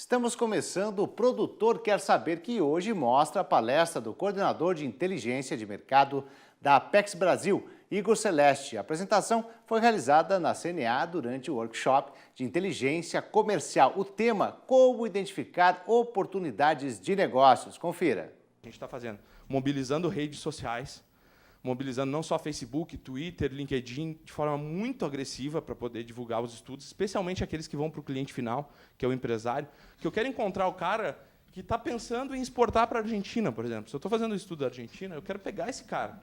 Estamos começando o Produtor Quer Saber, que hoje mostra a palestra do coordenador de inteligência de mercado da Apex Brasil, Igor Celeste. A apresentação foi realizada na CNA durante o workshop de inteligência comercial. O tema, como identificar oportunidades de negócios. Confira. A gente está fazendo, mobilizando redes sociais, mobilizando não só Facebook, Twitter, LinkedIn, de forma muito agressiva para poder divulgar os estudos, especialmente aqueles que vão para o cliente final, que é o empresário, que eu quero encontrar o cara que está pensando em exportar para a Argentina, por exemplo. Se eu estou fazendo um estudo da Argentina, eu quero pegar esse cara.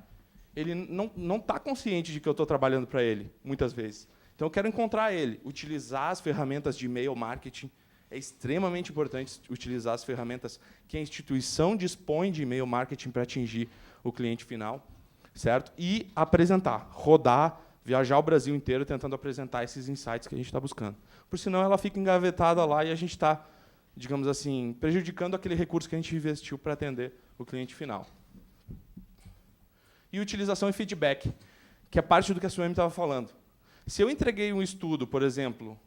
Ele não está consciente de que eu estou trabalhando para ele, muitas vezes. Então, eu quero encontrar ele, utilizar as ferramentas de e-mail marketing. É extremamente importante utilizar as ferramentas que a instituição dispõe de e-mail marketing para atingir o cliente final, certo? E apresentar, rodar, viajar o Brasil inteiro tentando apresentar esses insights que a gente está buscando. Por senão, ela fica engavetada lá e a gente está, digamos assim, prejudicando aquele recurso que a gente investiu para atender o cliente final. E utilização e feedback, que é parte do que a Suemi estava falando. Se eu entreguei um estudo, por exemplo,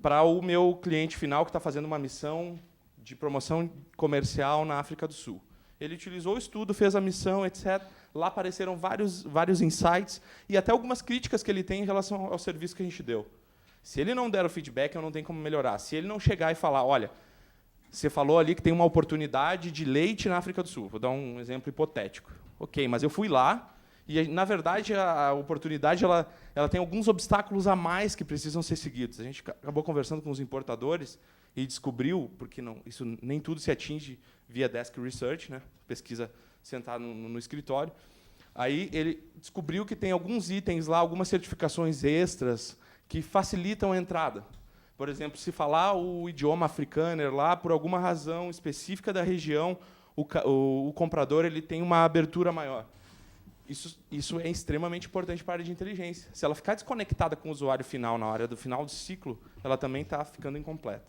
para o meu cliente final que está fazendo uma missão de promoção comercial na África do Sul. Ele utilizou o estudo, fez a missão, etc. Lá apareceram vários insights e até algumas críticas que ele tem em relação ao serviço que a gente deu. Se ele não der o feedback, eu não tenho como melhorar. Se ele não chegar e falar, olha, você falou ali que tem uma oportunidade de leite na África do Sul. Vou dar um exemplo hipotético. Ok, mas eu fui lá e, na verdade, a oportunidade ela tem alguns obstáculos a mais que precisam ser seguidos. A gente acabou conversando com os importadores e descobriu, porque isso nem tudo se atinge via desk research, né? Pesquisa sentado no escritório. Aí ele descobriu que tem alguns itens lá, algumas certificações extras que facilitam a entrada. Por exemplo, se falar o idioma africâner lá, por alguma razão específica da região, o comprador ele tem uma abertura maior. Isso é extremamente importante para a área de inteligência. Se ela ficar desconectada com o usuário final na hora do final do ciclo, ela também está ficando incompleta.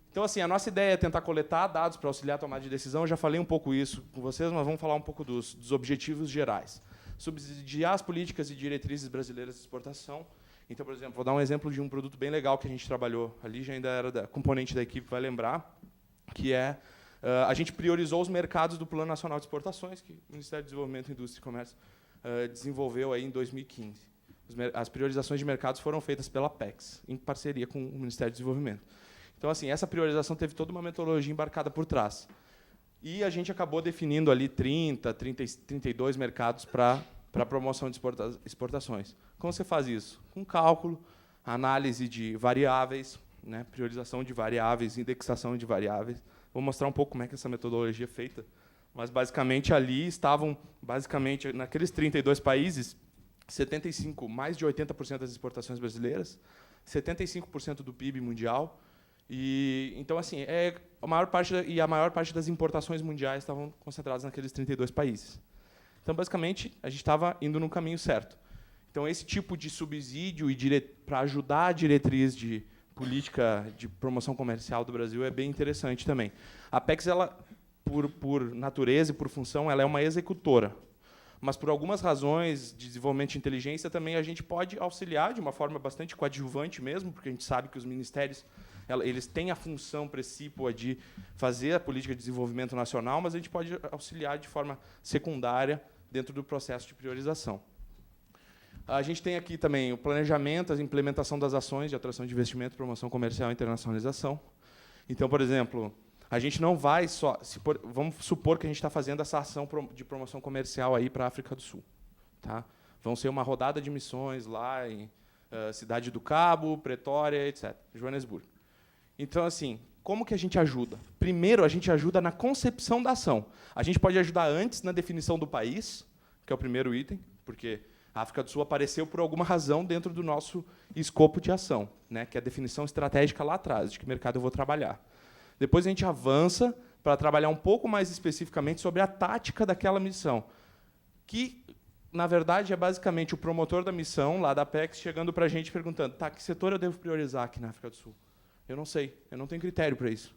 Então, assim, a nossa ideia é tentar coletar dados para auxiliar a tomada de decisão. Eu já falei um pouco isso com vocês, mas vamos falar um pouco dos objetivos gerais. Subsidiar as políticas e diretrizes brasileiras de exportação. Então, por exemplo, vou dar um exemplo de um produto bem legal que a gente trabalhou ali, já ainda era componente da equipe, vai lembrar, que é a gente priorizou os mercados do Plano Nacional de Exportações, que o Ministério do Desenvolvimento, Indústria e Comércio desenvolveu aí em 2015. As priorizações de mercados foram feitas pela Apex, em parceria com o Ministério do Desenvolvimento. Então, assim, essa priorização teve toda uma metodologia embarcada por trás. E a gente acabou definindo ali 32 mercados para promoção de exportações. Como você faz isso? Com cálculo, análise de variáveis, né, priorização de variáveis, indexação de variáveis. Vou mostrar um pouco como é que essa metodologia é feita. Mas, basicamente, ali estavam, naqueles 32 países, mais de 80% das exportações brasileiras, 75% do PIB mundial. E, então, assim, a maior parte das importações mundiais estavam concentradas naqueles 32 países. Então, basicamente, a gente estava indo no caminho certo. Então, esse tipo de subsídio para ajudar a diretriz de política de promoção comercial do Brasil é bem interessante também. A Apex, ela, por natureza e por função, ela é uma executora. Mas, por algumas razões de desenvolvimento de inteligência, também a gente pode auxiliar de uma forma bastante coadjuvante mesmo, porque a gente sabe que os ministérios eles têm a função precípua de fazer a política de desenvolvimento nacional, mas a gente pode auxiliar de forma secundária dentro do processo de priorização. A gente tem aqui também o planejamento, a implementação das ações de atração de investimento, promoção comercial e internacionalização. Então, por exemplo, a gente não vai só... vamos supor que a gente está fazendo essa ação de promoção comercial aí para a África do Sul. Tá? Vão ser uma rodada de missões lá em Cidade do Cabo, Pretória, etc., Joanesburgo. Então, assim, como que a gente ajuda? Primeiro, a gente ajuda na concepção da ação. A gente pode ajudar antes na definição do país, que é o primeiro item, porque a África do Sul apareceu por alguma razão dentro do nosso escopo de ação, né, que é a definição estratégica lá atrás, de que mercado eu vou trabalhar. Depois a gente avança para trabalhar um pouco mais especificamente sobre a tática daquela missão, que, na verdade, é basicamente o promotor da missão, lá da Apex, chegando para a gente perguntando, tá, que setor eu devo priorizar aqui na África do Sul? Eu não sei, eu não tenho critério para isso.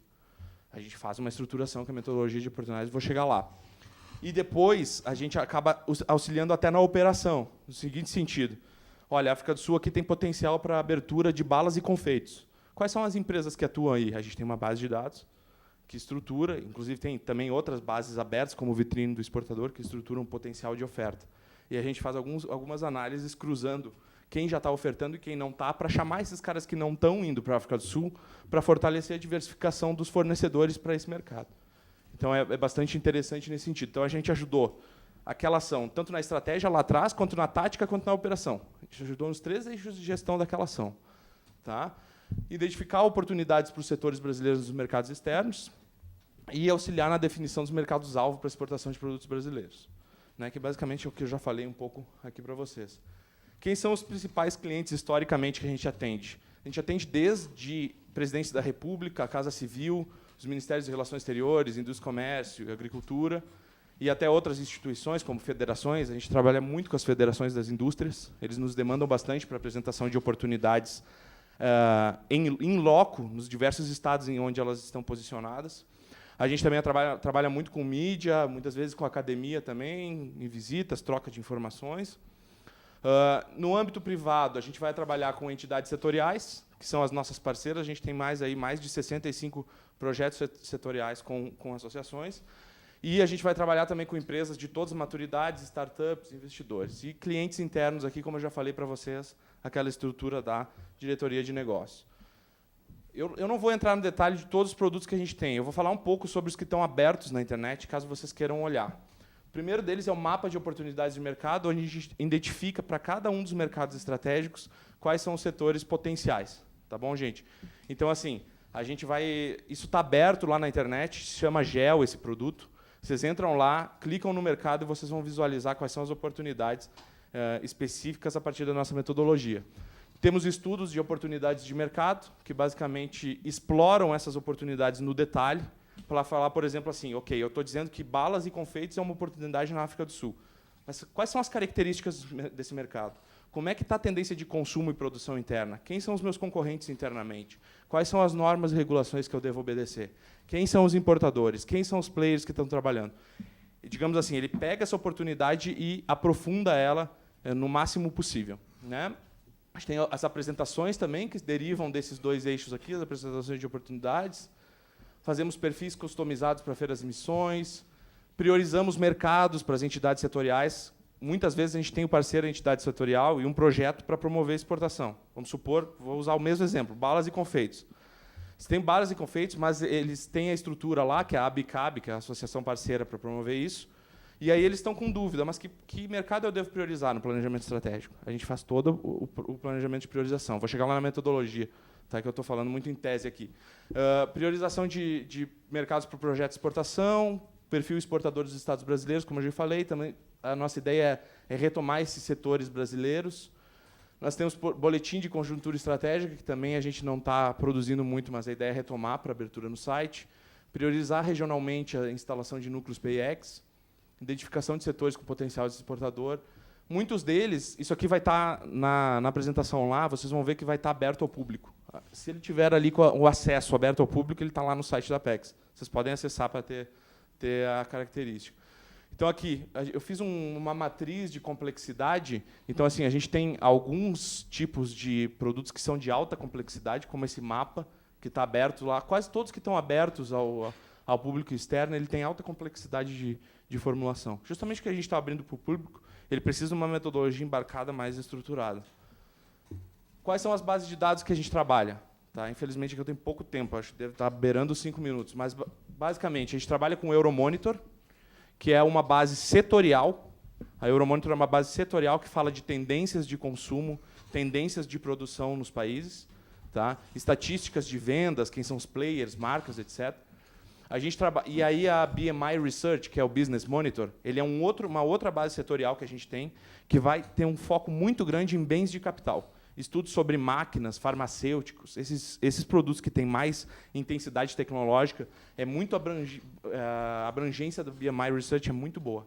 A gente faz uma estruturação com a metodologia de oportunidades, vou chegar lá. E depois a gente acaba auxiliando até na operação, no seguinte sentido. Olha, a África do Sul aqui tem potencial para abertura de balas e confeitos. Quais são as empresas que atuam aí? A gente tem uma base de dados que estrutura, inclusive tem também outras bases abertas, como o Vitrine do Exportador, que estruturam um potencial de oferta. E a gente faz algumas análises cruzando quem já está ofertando e quem não está, para chamar esses caras que não estão indo para a África do Sul, para fortalecer a diversificação dos fornecedores para esse mercado. Então, é bastante interessante nesse sentido. Então, a gente ajudou aquela ação, tanto na estratégia lá atrás, quanto na tática, quanto na operação. A gente ajudou nos 3 eixos de gestão daquela ação. Tá? Identificar oportunidades para os setores brasileiros nos mercados externos e auxiliar na definição dos mercados-alvo para a exportação de produtos brasileiros. Né, que basicamente é o que eu já falei um pouco aqui para vocês. Quem são os principais clientes, historicamente, que a gente atende? A gente atende desde Presidência da República, a Casa Civil, os Ministérios de Relações Exteriores, Indústria e Comércio, Agricultura, e até outras instituições, como federações. A gente trabalha muito com as federações das indústrias. Eles nos demandam bastante para a apresentação de oportunidades em loco, nos diversos estados em onde elas estão posicionadas. A gente também trabalha muito com mídia, muitas vezes com academia também, em visitas, troca de informações. No âmbito privado, a gente vai trabalhar com entidades setoriais, que são as nossas parceiras. A gente tem mais de 65 projetos setoriais com associações. E a gente vai trabalhar também com empresas de todas as maturidades, startups, investidores. E clientes internos aqui, como eu já falei para vocês, aquela estrutura da diretoria de negócio. Eu não vou entrar no detalhe de todos os produtos que a gente tem. Eu vou falar um pouco sobre os que estão abertos na internet, caso vocês queiram olhar. O primeiro deles é o mapa de oportunidades de mercado, onde a gente identifica para cada um dos mercados estratégicos quais são os setores potenciais. Tá bom, gente? Então, assim, isso está aberto lá na internet, se chama GEL esse produto. Vocês entram lá, clicam no mercado e vocês vão visualizar quais são as oportunidades específicas a partir da nossa metodologia. Temos estudos de oportunidades de mercado, que basicamente exploram essas oportunidades no detalhe, para falar, por exemplo, assim, ok, eu estou dizendo que balas e confeitos é uma oportunidade na África do Sul. Mas quais são as características desse mercado? Como é que está a tendência de consumo e produção interna? Quem são os meus concorrentes internamente? Quais são as normas e regulações que eu devo obedecer? Quem são os importadores? Quem são os players que estão trabalhando? E, digamos assim, ele pega essa oportunidade e aprofunda ela no máximo possível. Né? A gente tem as apresentações também, que derivam desses 2 eixos aqui, as apresentações de oportunidades. Fazemos perfis customizados para feiras e missões. Priorizamos mercados para as entidades setoriais. Muitas vezes a gente tem um parceiro, a entidade setorial, e um projeto para promover a exportação. Vamos supor, vou usar o mesmo exemplo, balas e confeitos. Você tem balas e confeitos, mas eles têm a estrutura lá, que é a ABICAB, que é a associação parceira para promover isso. E aí eles estão com dúvida, mas que mercado eu devo priorizar no planejamento estratégico? A gente faz todo o planejamento de priorização. Vou chegar lá na metodologia, tá, que eu estou falando muito em tese aqui. Priorização de mercados para o projeto de exportação, perfil exportador dos estados brasileiros, como eu já falei. Também a nossa ideia é retomar esses setores brasileiros. Nós temos boletim de conjuntura estratégica, que também a gente não está produzindo muito, mas a ideia é retomar para abertura no site. Priorizar regionalmente a instalação de núcleos PIEX. Identificação de setores com potencial de exportador. Muitos deles, isso aqui vai estar na apresentação lá, vocês vão ver que vai estar aberto ao público. Se ele tiver ali com o acesso aberto ao público, ele está lá no site da Apex. Vocês podem acessar para ter a característica. Então, aqui, eu fiz uma matriz de complexidade. Então, assim, a gente tem alguns tipos de produtos que são de alta complexidade, como esse mapa, que está aberto lá. Quase todos que estão abertos ao público externo, ele tem alta complexidade de formulação. Justamente porque a gente está abrindo para o público, ele precisa de uma metodologia embarcada mais estruturada. Quais são as bases de dados que a gente trabalha? Tá? Infelizmente, aqui eu tenho pouco tempo, acho que deve estar beirando 5 minutos. Mas, basicamente, a gente trabalha com o Euromonitor, que é uma base setorial. A Euromonitor é uma base setorial que fala de tendências de consumo, tendências de produção nos países, tá? Estatísticas de vendas, quem são os players, marcas, etc. E aí a BMI Research, que é o Business Monitor, ele é uma outra base setorial que a gente tem, que vai ter um foco muito grande em bens de capital. Estudos sobre máquinas, farmacêuticos, esses produtos que têm mais intensidade tecnológica, a abrangência do BMI Research é muito boa.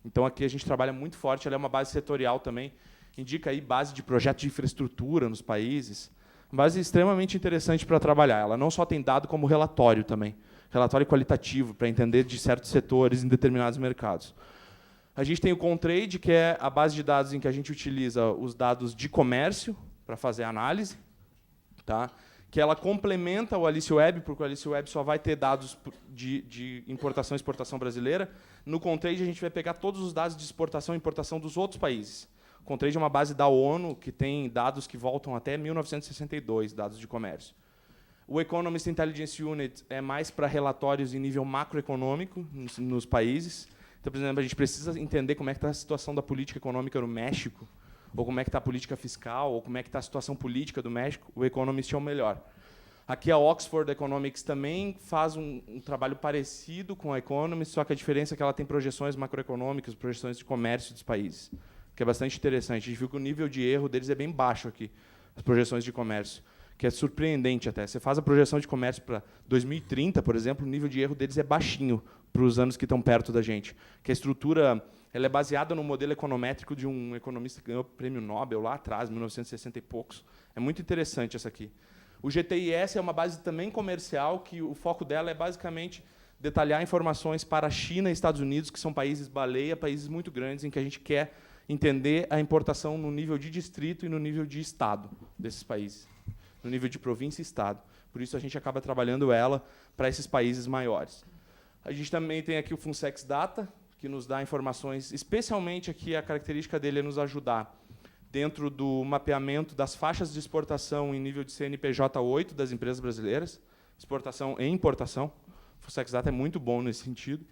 Então, aqui a gente trabalha muito forte, ela é uma base setorial também, indica aí base de projetos de infraestrutura nos países, base extremamente interessante para trabalhar. Ela não só tem dado como relatório também, relatório qualitativo, para entender de certos setores em determinados mercados. A gente tem o Comtrade, que é a base de dados em que a gente utiliza os dados de comércio para fazer a análise, tá? que ela complementa o Alice Web, porque o Alice Web só vai ter dados de importação e exportação brasileira. No Contrade, a gente vai pegar todos os dados de exportação e importação dos outros países. O Contrade é uma base da ONU, que tem dados que voltam até 1962, dados de comércio. O Economist Intelligence Unit é mais para relatórios em nível macroeconômico nos países. Então, por exemplo, a gente precisa entender como é que está a situação da política econômica no México, ou como é que está a política fiscal, ou como é que está a situação política do México. O Economist é o melhor. Aqui a Oxford Economics também faz um trabalho parecido com a Economist, só que a diferença é que ela tem projeções macroeconômicas, projeções de comércio dos países, que é bastante interessante. A gente viu que o nível de erro deles é bem baixo aqui, as projeções de comércio, que é surpreendente até. Você faz a projeção de comércio para 2030, por exemplo, o nível de erro deles é baixinho para os anos que estão perto da gente. Que a estrutura ela é baseada no modelo econométrico de um economista que ganhou o prêmio Nobel lá atrás, 1960 e poucos. É muito interessante essa aqui. O GTIS é uma base também comercial, que o foco dela é basicamente detalhar informações para a China e Estados Unidos, que são países baleia, países muito grandes, em que a gente quer entender a importação no nível de distrito e no nível de estado desses países, no nível de província e estado. Por isso, a gente acaba trabalhando ela para esses países maiores. A gente também tem aqui o Funsex Data, que nos dá informações, especialmente aqui a característica dele é nos ajudar dentro do mapeamento das faixas de exportação em nível de CNPJ 8 das empresas brasileiras, exportação e importação. O Funsex Data é muito bom nesse sentido.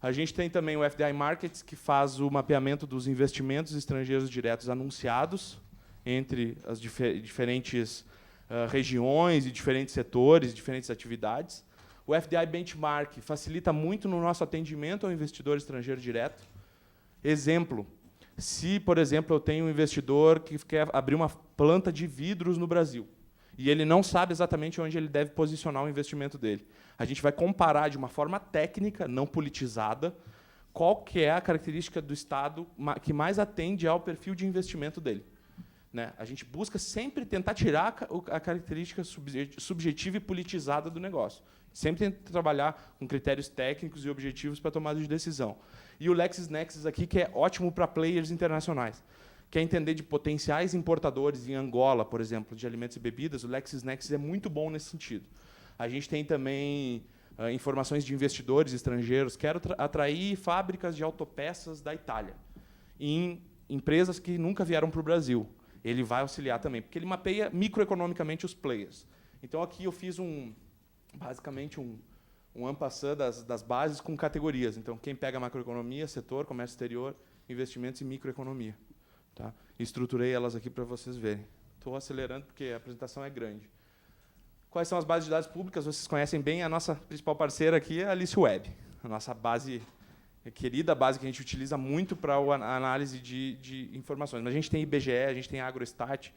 A gente tem também o FDI Markets, que faz o mapeamento dos investimentos estrangeiros diretos anunciados entre as diferentes regiões e diferentes setores, diferentes atividades. O FDI Benchmark facilita muito no nosso atendimento ao investidor estrangeiro direto. Exemplo, se, por exemplo, eu tenho um investidor que quer abrir uma planta de vidros no Brasil, e ele não sabe exatamente onde ele deve posicionar o investimento dele. A gente vai comparar de uma forma técnica, não politizada, qual que é a característica do Estado que mais atende ao perfil de investimento dele. Né? A gente busca sempre tentar tirar a característica subjetiva e politizada do negócio. Sempre tenta trabalhar com critérios técnicos e objetivos para tomada de decisão. E o LexisNexis aqui, que é ótimo para players internacionais. Quer entender de potenciais importadores em Angola, por exemplo, de alimentos e bebidas, o LexisNexis é muito bom nesse sentido. A gente tem também informações de investidores estrangeiros. Quero atrair fábricas de autopeças da Itália em empresas que nunca vieram para o Brasil. Ele vai auxiliar também, porque ele mapeia microeconomicamente os players. Então, aqui eu fiz basicamente um en passant das bases com categorias. Então, quem pega macroeconomia, setor, comércio exterior, investimentos e microeconomia. Tá? Estruturei elas aqui para vocês verem. Estou acelerando porque a apresentação é grande. Quais são as bases de dados públicas? Vocês conhecem bem, a nossa principal parceira aqui é a Alice Web, a nossa base, a querida base que a gente utiliza muito para a análise de informações. Mas a gente tem IBGE, a gente tem Agrostat,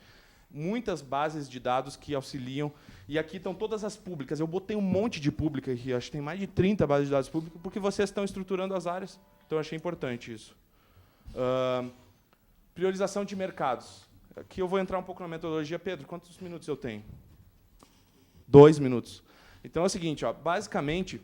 muitas bases de dados que auxiliam. E aqui estão todas as públicas. Eu botei um monte de pública aqui, acho que tem mais de 30 bases de dados públicas, porque vocês estão estruturando as áreas. Então, eu achei importante isso. Priorização de mercados. Aqui eu vou entrar um pouco na metodologia. Pedro, quantos minutos eu tenho? 2 minutos. Então, é o seguinte, basicamente,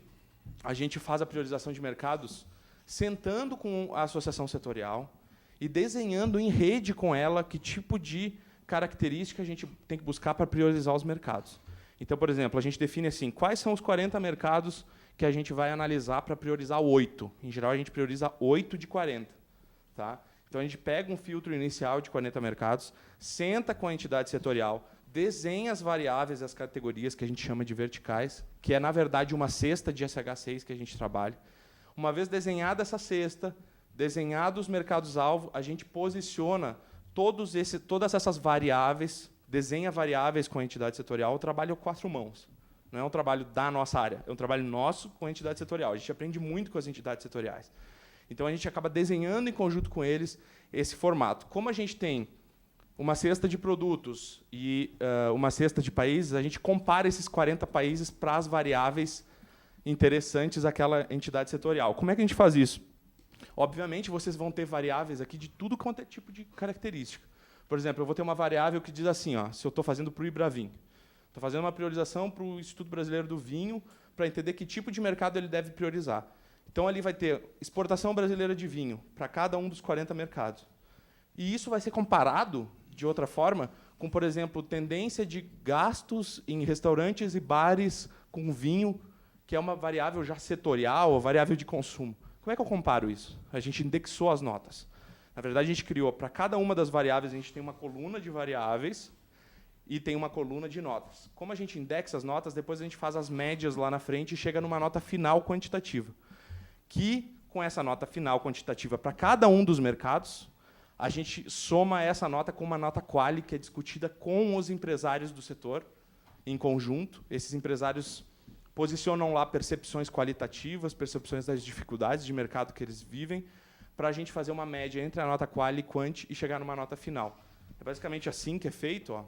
a gente faz a priorização de mercados sentando com a associação setorial e desenhando em rede com ela que tipo de característica a gente tem que buscar para priorizar os mercados. Então, por exemplo, a gente define assim, quais são os 40 mercados que a gente vai analisar para priorizar 8. Em geral, a gente prioriza 8 de 40. Tá? Então, a gente pega um filtro inicial de 40 mercados, senta com a entidade setorial, desenha as variáveis e as categorias que a gente chama de verticais, que é, na verdade, uma cesta de SH6 que a gente trabalha. Uma vez desenhada essa cesta, desenhados os mercados-alvo, a gente posiciona todas essas variáveis, desenha variáveis com a entidade setorial. O trabalho é 4 mãos. Não é um trabalho da nossa área, é um trabalho nosso com a entidade setorial. A gente aprende muito com as entidades setoriais. Então, a gente acaba desenhando em conjunto com eles esse formato. Como a gente tem uma cesta de produtos e uma cesta de países, a gente compara esses 40 países para as variáveis interessantes àquela entidade setorial. Como é que a gente faz isso? Obviamente, vocês vão ter variáveis aqui de tudo quanto é tipo de característica. Por exemplo, eu vou ter uma variável que diz assim, se eu estou fazendo para o Ibravin. Estou fazendo uma priorização para o Instituto Brasileiro do Vinho para entender que tipo de mercado ele deve priorizar. Então, ali vai ter exportação brasileira de vinho para cada um dos 40 mercados. E isso vai ser comparado, de outra forma, com, por exemplo, tendência de gastos em restaurantes e bares com vinho, que é uma variável já setorial, ou variável de consumo. Como é que eu comparo isso? A gente indexou as notas. Na verdade, a gente criou, para cada uma das variáveis, a gente tem uma coluna de variáveis e tem uma coluna de notas. Como a gente indexa as notas, depois a gente faz as médias lá na frente e chega numa nota final quantitativa. Que, com essa nota final quantitativa para cada um dos mercados, a gente soma essa nota com uma nota quali, que é discutida com os empresários do setor, em conjunto. Esses empresários posicionam lá percepções qualitativas, percepções das dificuldades de mercado que eles vivem, para a gente fazer uma média entre a nota quali e quant e chegar numa nota final. É basicamente assim que é feito. Ó.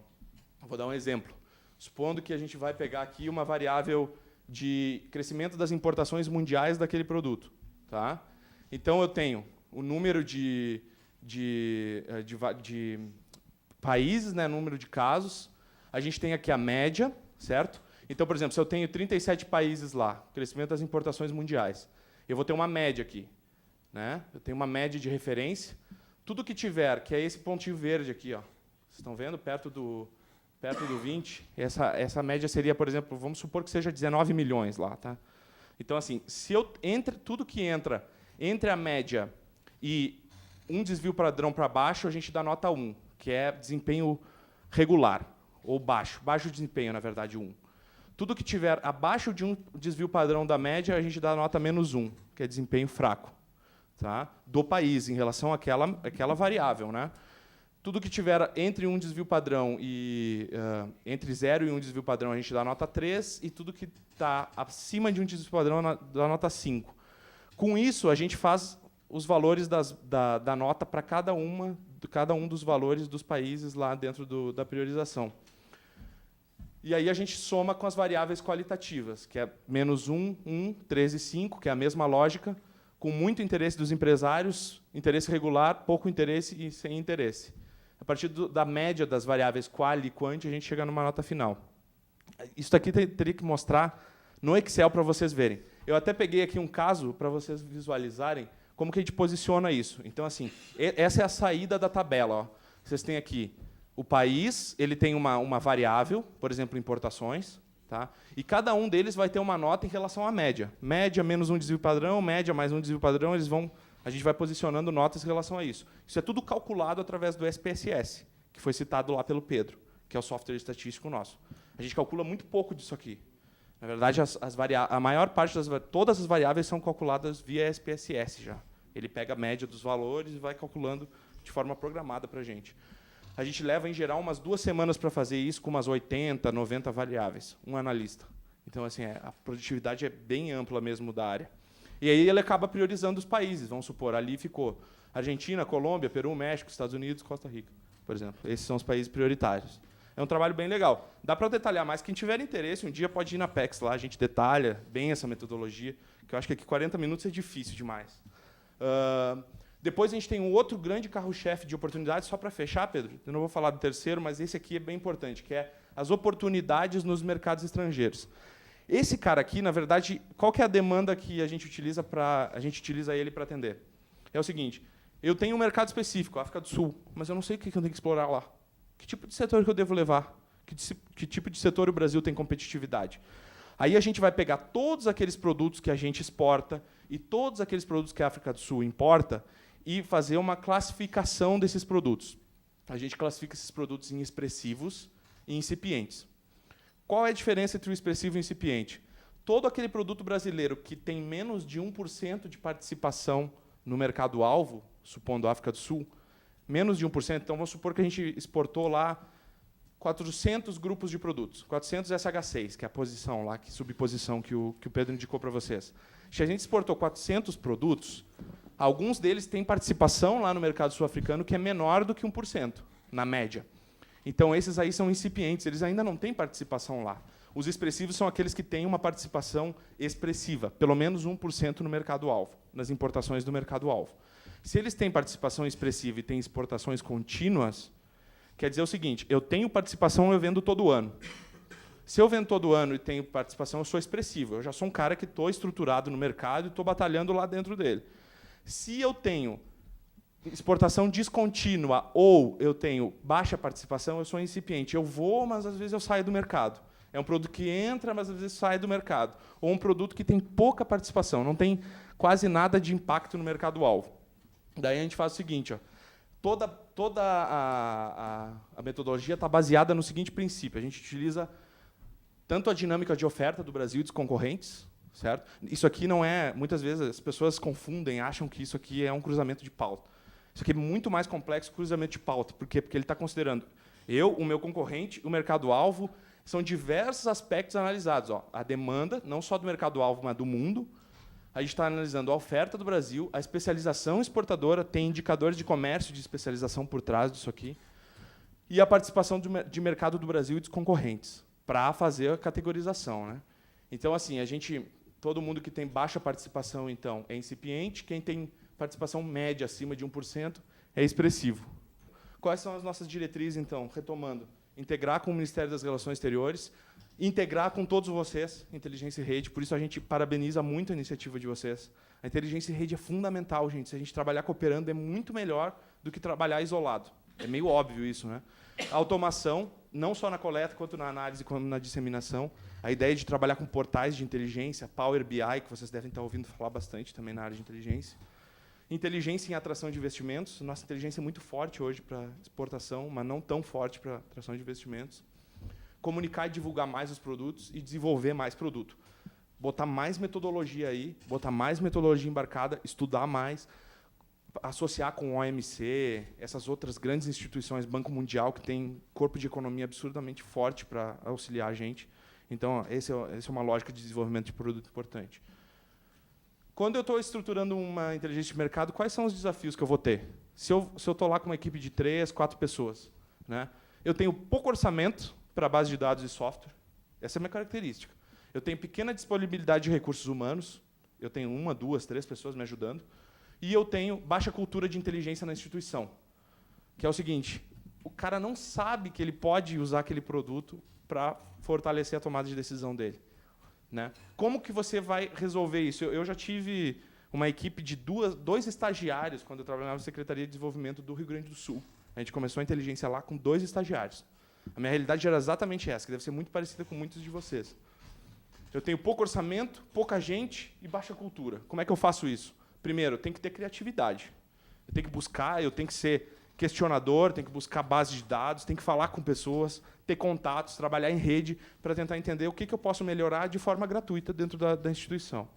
Vou dar um exemplo. Supondo que a gente vai pegar aqui uma variável de crescimento das importações mundiais daquele produto. Tá? Então, eu tenho o número de países, né, número de casos. A gente tem aqui a média, certo? Então, por exemplo, se eu tenho 37 países lá, crescimento das importações mundiais, eu vou ter uma média aqui. Né? Eu tenho uma média de referência. Tudo que tiver, que é esse pontinho verde aqui, ó, vocês estão vendo, perto do 20, essa média seria, por exemplo, vamos supor que seja 19 milhões lá. Tá? Então, assim, se eu tudo que entra entre a média e um desvio padrão para baixo, a gente dá nota 1, que é desempenho regular, ou baixo desempenho, na verdade, 1. Tudo que tiver abaixo de um desvio padrão da média, a gente dá nota -1, que é desempenho fraco, tá? Do país, em relação àquela variável. Né? Tudo que tiver entre um desvio padrão e entre 0 e um desvio padrão, a gente dá nota 3, e tudo que está acima de um desvio padrão dá nota 5. Com isso, a gente faz os valores da nota para cada um dos valores dos países lá dentro da priorização. E aí a gente soma com as variáveis qualitativas, que é -1, 1, 3 e 5, que é a mesma lógica, com muito interesse dos empresários, interesse regular, pouco interesse e sem interesse. A partir da média das variáveis quali e quant, a gente chega numa nota final. Isso aqui teria que mostrar no Excel para vocês verem. Eu até peguei aqui um caso para vocês visualizarem como que a gente posiciona isso. Então, assim, essa é a saída da tabela. Ó. Vocês têm aqui o país, ele tem uma variável, por exemplo, importações, tá? E cada um deles vai ter uma nota em relação à média. Média menos um desvio padrão, média mais um desvio padrão, a gente vai posicionando notas em relação a isso. Isso é tudo calculado através do SPSS, que foi citado lá pelo Pedro, que é o software estatístico nosso. A gente calcula muito pouco disso aqui. Na verdade, a maior parte todas as variáveis são calculadas via SPSS já. Ele pega a média dos valores e vai calculando de forma programada para a gente. A gente leva, em geral, umas 2 semanas para fazer isso, com umas 80, 90 variáveis, um analista. Então, assim, a produtividade é bem ampla mesmo da área. E aí ele acaba priorizando os países. Vamos supor, ali ficou Argentina, Colômbia, Peru, México, Estados Unidos, Costa Rica, por exemplo. Esses são os países prioritários. É um trabalho bem legal. Dá para detalhar mais. Quem tiver interesse, um dia pode ir na PEX lá, a gente detalha bem essa metodologia, que eu acho que aqui 40 minutos é difícil demais. Depois a gente tem um outro grande carro-chefe de oportunidades, só para fechar, Pedro. Eu não vou falar do terceiro, mas esse aqui é bem importante, que é as oportunidades nos mercados estrangeiros. Esse cara aqui, na verdade, qual que é a demanda que a gente utiliza ele para atender? É o seguinte: eu tenho um mercado específico, África do Sul, mas eu não sei o que eu tenho que explorar lá. Que tipo de setor que eu devo levar? Que tipo de setor o Brasil tem competitividade? Aí a gente vai pegar todos aqueles produtos que a gente exporta e todos aqueles produtos que a África do Sul importa e fazer uma classificação desses produtos. A gente classifica esses produtos em expressivos e incipientes. Qual é a diferença entre o expressivo e o incipiente? Todo aquele produto brasileiro que tem menos de 1% de participação no mercado-alvo, supondo a África do Sul, menos de 1%, então vamos supor que a gente exportou lá 400 grupos de produtos, 400 SH6, que é a posição lá, que subposição que o Pedro indicou para vocês. Se a gente exportou 400 produtos, alguns deles têm participação lá no mercado sul-africano que é menor do que 1%, na média. Então, esses aí são incipientes, eles ainda não têm participação lá. Os expressivos são aqueles que têm uma participação expressiva, pelo menos 1% no mercado-alvo, nas importações do mercado-alvo. Se eles têm participação expressiva e têm exportações contínuas, quer dizer o seguinte: eu tenho participação, eu vendo todo ano. Se eu vendo todo ano e tenho participação, eu sou expressivo. Eu já sou um cara que estou estruturado no mercado e estou batalhando lá dentro dele. Se eu tenho exportação descontínua ou eu tenho baixa participação, eu sou incipiente. Eu vou, mas às vezes eu saio do mercado. É um produto que entra, mas às vezes sai do mercado. Ou um produto que tem pouca participação, não tem quase nada de impacto no mercado-alvo. Daí a gente faz o seguinte, ó, toda a metodologia está baseada no seguinte princípio. A gente utiliza tanto a dinâmica de oferta do Brasil e dos concorrentes, certo? Isso aqui não é... Muitas vezes as pessoas confundem, acham que isso aqui é um cruzamento de pauta. Isso aqui é muito mais complexo que o cruzamento de pauta. Por quê? Porque ele está considerando o meu concorrente, o mercado-alvo. São diversos aspectos analisados. Ó. A demanda, não só do mercado-alvo, mas do mundo. A gente está analisando a oferta do Brasil, a especialização exportadora, tem indicadores de comércio de especialização por trás disso aqui, e a participação de mercado do Brasil e dos concorrentes, para fazer a categorização. Né? Então, assim, todo mundo que tem baixa participação, então, é incipiente. Quem tem participação média acima de 1% é expressivo. Quais são as nossas diretrizes, então? Retomando. Integrar com o Ministério das Relações Exteriores, integrar com todos vocês, Inteligência e Rede. Por isso, a gente parabeniza muito a iniciativa de vocês. A Inteligência e Rede é fundamental, gente. Se a gente trabalhar cooperando, é muito melhor do que trabalhar isolado. É meio óbvio isso, né? A automação, não só na coleta, quanto na análise, quanto na disseminação. A ideia de trabalhar com portais de inteligência, Power BI, que vocês devem estar ouvindo falar bastante também na área de inteligência. Inteligência em atração de investimentos. Nossa inteligência é muito forte hoje para exportação, mas não tão forte para atração de investimentos. Comunicar e divulgar mais os produtos e desenvolver mais produto. Botar mais metodologia aí, botar mais metodologia embarcada, estudar mais, associar com o OMC, essas outras grandes instituições, Banco Mundial, que tem corpo de economia absurdamente forte para auxiliar a gente. Então, essa é uma lógica de desenvolvimento de produto importante. Quando eu estou estruturando uma inteligência de mercado, quais são os desafios que eu vou ter? Se eu estou lá com uma equipe de 3, 4 pessoas, né? Eu tenho pouco orçamento para a base de dados e software. Essa é a minha característica. Eu tenho pequena disponibilidade de recursos humanos. Eu tenho 1, 2, 3 pessoas me ajudando. E eu tenho baixa cultura de inteligência na instituição. Que é o seguinte, o cara não sabe que ele pode usar aquele produto para fortalecer a tomada de decisão dele. Né? Como que você vai resolver isso? Eu já tive uma equipe de 2 estagiários quando eu trabalhava na Secretaria de Desenvolvimento do Rio Grande do Sul. A gente começou a inteligência lá com 2 estagiários. A minha realidade era exatamente essa, que deve ser muito parecida com muitos de vocês. Eu tenho pouco orçamento, pouca gente e baixa cultura. Como é que eu faço isso? Primeiro, eu tenho que ter criatividade. Eu tenho que buscar, eu tenho que ser questionador, tenho que buscar base de dados, tenho que falar com pessoas, ter contatos, trabalhar em rede para tentar entender o que eu posso melhorar de forma gratuita dentro da instituição.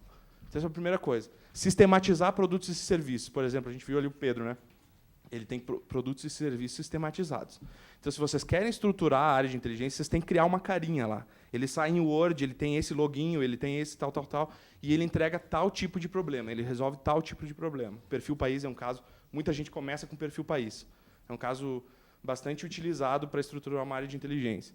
Então, essa é a primeira coisa. Sistematizar produtos e serviços. Por exemplo, a gente viu ali o Pedro, né? Ele tem produtos e serviços sistematizados. Então, se vocês querem estruturar a área de inteligência, vocês têm que criar uma carinha lá. Ele sai em Word, ele tem esse loginho, ele tem esse tal, e ele entrega tal tipo de problema, ele resolve tal tipo de problema. Perfil país é um caso, muita gente começa com perfil país. É um caso bastante utilizado para estruturar uma área de inteligência.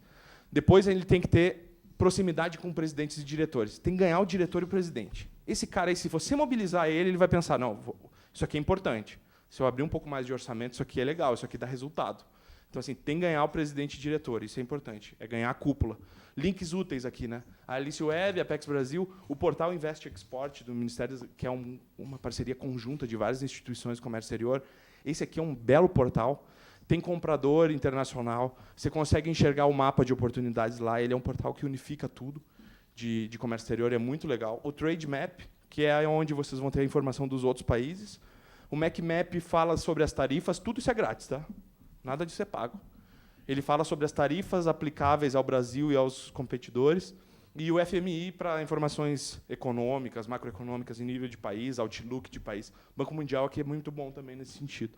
Depois, ele tem que ter proximidade com presidentes e diretores. Tem que ganhar o diretor e o presidente. Esse cara aí, se você mobilizar ele vai pensar, não, isso aqui é importante. Se eu abrir um pouco mais de orçamento, isso aqui é legal, isso aqui dá resultado. Então, assim, tem que ganhar o presidente e diretor, isso é importante, é ganhar a cúpula. Links úteis aqui, né? A Alice Web, a Apex Brasil, o portal Invest Export do Ministério, que é uma parceria conjunta de várias instituições de comércio exterior. Esse aqui é um belo portal, tem comprador internacional, você consegue enxergar o mapa de oportunidades lá, ele é um portal que unifica tudo de comércio exterior, é muito legal. O Trade Map, que é onde vocês vão ter a informação dos outros países. O MacMap fala sobre as tarifas, tudo isso é grátis, tá? Nada disso é pago. Ele fala sobre as tarifas aplicáveis ao Brasil e aos competidores. E o FMI para informações econômicas, macroeconômicas em nível de país, outlook de país. O Banco Mundial aqui é muito bom também nesse sentido.